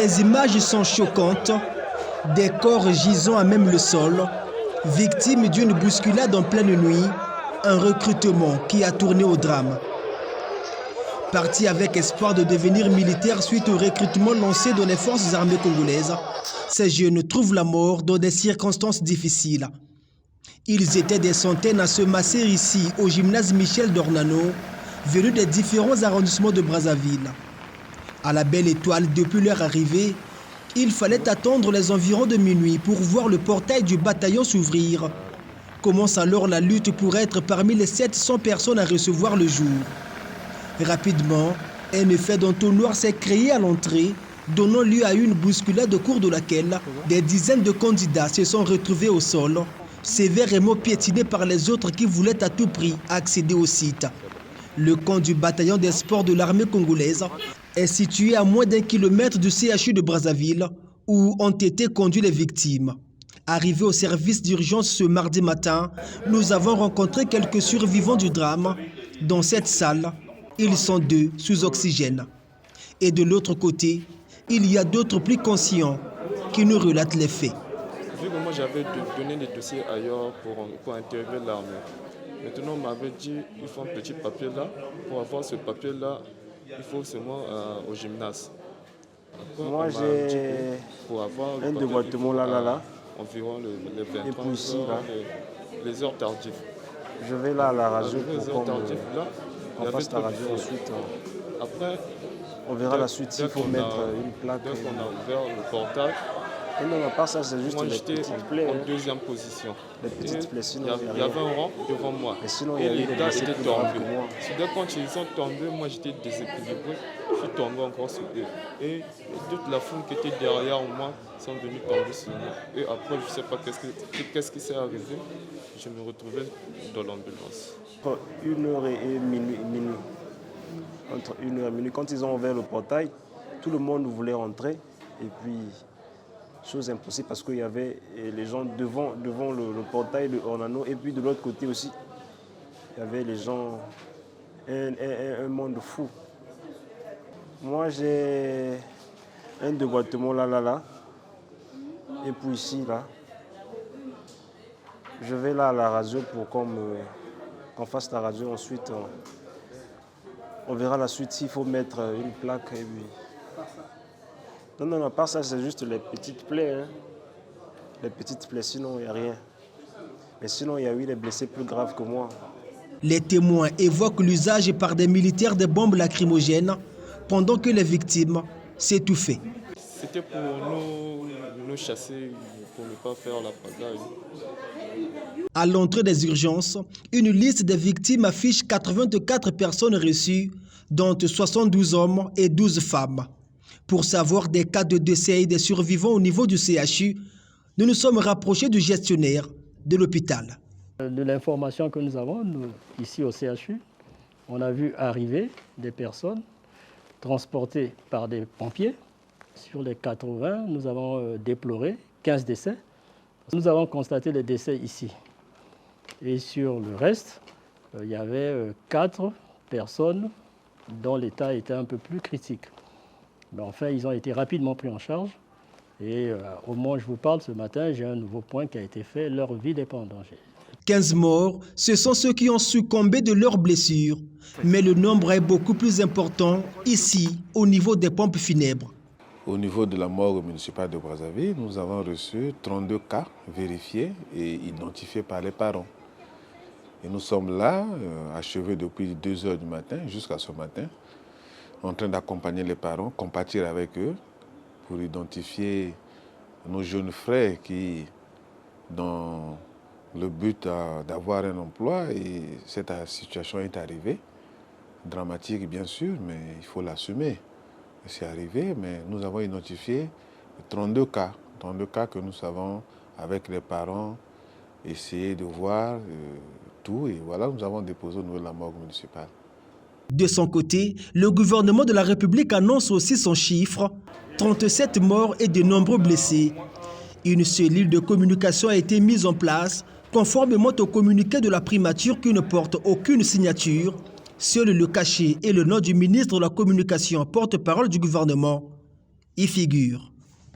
Les images sont choquantes, des corps gisant à même le sol, victimes d'une bousculade en pleine nuit, un recrutement qui a tourné au drame. Partis avec espoir de devenir militaires suite au recrutement lancé dans les forces armées congolaises, ces jeunes trouvent la mort dans des circonstances difficiles. Ils étaient des centaines à se masser ici au gymnase Michel Dornano, venus des différents arrondissements de Brazzaville. À la Belle Étoile, depuis leur arrivée, il fallait attendre les environs de minuit pour voir le portail du bataillon s'ouvrir. Commence alors la lutte pour être parmi les 700 personnes à recevoir le jour. Rapidement, un effet d'entonnoir s'est créé à l'entrée, donnant lieu à une bousculade au cours de laquelle des dizaines de candidats se sont retrouvés au sol, sévèrement piétinés par les autres qui voulaient à tout prix accéder au site. Le camp du bataillon des sports de l'armée congolaise est situé à moins d'1 kilomètre du CHU de Brazzaville, où ont été conduits les victimes. Arrivés au service d'urgence ce mardi matin, nous avons rencontré quelques survivants du drame. Dans cette salle, ils sont 2 sous oxygène. Et de l'autre côté, il y a d'autres plus conscients qui nous relatent les faits. Vu que moi j'avais donné des dossiers ailleurs pour intégrer l'armée. Maintenant on m'avait dit il faut un petit papier là. Pour avoir ce papier là, il faut seulement au gymnase. Après, moi j'ai un déboîtement là. Environ les 23 et puis ici, là. Les heures tardives. Je vais là à la radio pour qu'on fasse la radio ensuite. Après, on verra la suite s'il faut mettre une plaque. Dès qu'on a ouvert le portail, non, pas ça, c'est juste moi, les petites plaies. En deuxième position. Les petites plaies, sinon il y avait un rang devant moi. Et sinon, il y a eu des blessés plus graves que moi. Dès quand ils sont tombés, moi j'étais déséquilibré. Je suis tombé encore sur eux. Et toute la foule qui était derrière moi sont venus tomber sur moi. Et après, je ne sais pas qu'est-ce qui s'est arrivé. Je me retrouvais dans l'ambulance. Entre 1h et minuit. Entre 1h et minuit, quand ils ont ouvert le portail, tout le monde voulait rentrer. Et puis, chose impossible parce qu'il y avait les gens devant le portail de Ornano. Et puis de l'autre côté aussi, il y avait les gens, un monde fou. Moi, j'ai un déboîtement là. Et puis ici, là. Je vais là à la radio pour qu'on fasse la radio. Ensuite, on verra la suite s'il faut mettre une plaque. Et puis... Non, pas ça, c'est juste les petites plaies. Hein. Les petites plaies, sinon il n'y a rien. Mais sinon, il y a eu des blessés plus graves que moi. Les témoins évoquent l'usage par des militaires de bombes lacrymogènes pendant que les victimes s'étouffaient. C'était pour nous chasser, pour ne pas faire la pagaille. À l'entrée des urgences, une liste des victimes affiche 84 personnes reçues, dont 72 hommes et 12 femmes. Pour savoir des cas de décès et des survivants au niveau du CHU, nous nous sommes rapprochés du gestionnaire de l'hôpital. De l'information que nous avons, ici au CHU, on a vu arriver des personnes transportées par des pompiers. Sur les 80, nous avons déploré 15 décès. Nous avons constaté les décès ici. Et sur le reste, il y avait 4 personnes dont l'état était un peu plus critique. Mais enfin, ils ont été rapidement pris en charge. Et au moment où je vous parle ce matin, j'ai un nouveau point qui a été fait. Leur vie dépend en danger. 15 morts, ce sont ceux qui ont succombé de leurs blessures. Mais le nombre est beaucoup plus important ici, au niveau des pompes funèbres. Au niveau de la morgue municipale de Brazzaville, nous avons reçu 32 cas vérifiés et identifiés par les parents. Et nous sommes là, achevés depuis 2 h du matin jusqu'à ce matin, en train d'accompagner les parents, compatir avec eux pour identifier nos jeunes frères qui, dans le but d'avoir un emploi, et cette situation est arrivée, dramatique bien sûr, mais il faut l'assumer. C'est arrivé, mais nous avons identifié 32 cas que nous savons, avec les parents, essayer de voir tout. Et voilà, nous avons déposé au niveau de la morgue municipale. De son côté, le gouvernement de la République annonce aussi son chiffre, 37 morts et de nombreux blessés. Une cellule de communication a été mise en place, conformément au communiqué de la primature qui ne porte aucune signature. Seul le cachet et le nom du ministre de la Communication, porte-parole du gouvernement, y figurent